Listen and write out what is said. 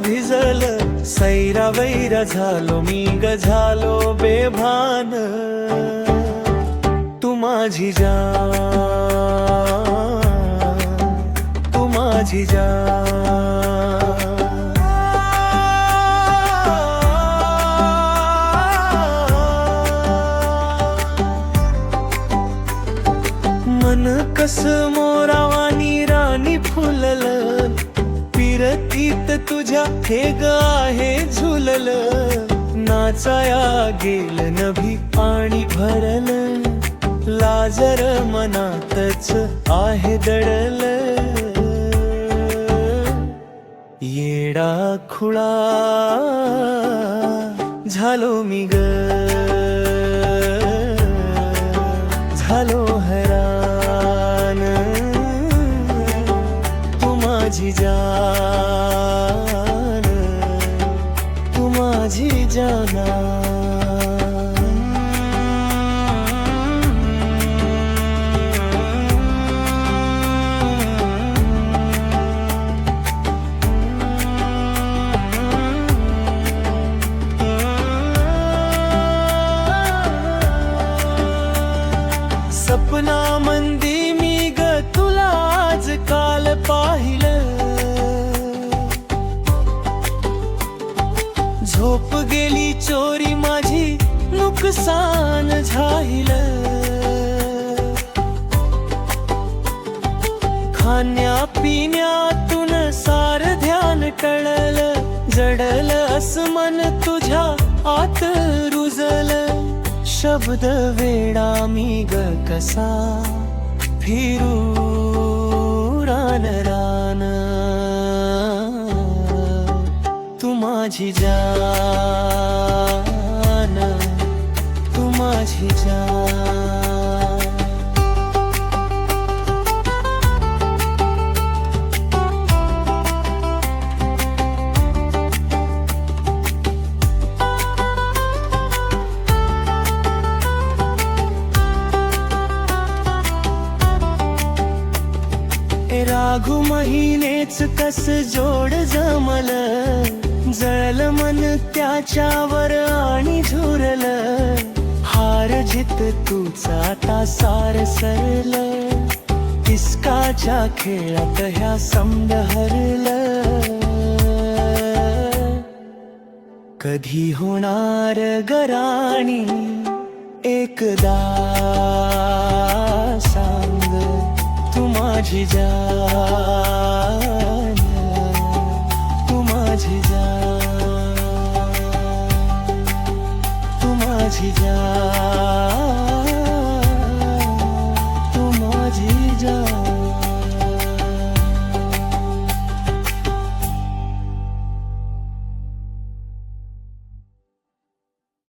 भिजल, सैरा वैरा झालो मी ग झालो बेभान, तू माझी जान, तू माझी जान. मन कस मोरावानी राणी फुललं, फिरतीत तुझ्या हे ग आहे झुलल, नाचाया गेल नभी पाणी भरल, लाजर मनातच आहे दडल, येडा खुळा झालो मी ग, झालो हैरान, तू माझी जान, तू माझी जाना. सपना मंदी मी ग तुला आज काल पाहिलं, झोप गेली चोरी माझी नुकसान झालं, खाण्या पिण्यातून सार ध्यान टळल, जडल असं मन तुझ्या आत रुजल, शब्द वेडा मी ग कसा फिरू रान रान, तू माझी जान, तू माझी जान. राघू महिनेच कस जोड जमल, जळल मन त्याच्यावर आणि झुरल, हार जित तूच आता सार सरल, इश्काच्या खेळात ह्या समद हरल, कधी होणार गराणी एकदा सांग, तू माझी जान.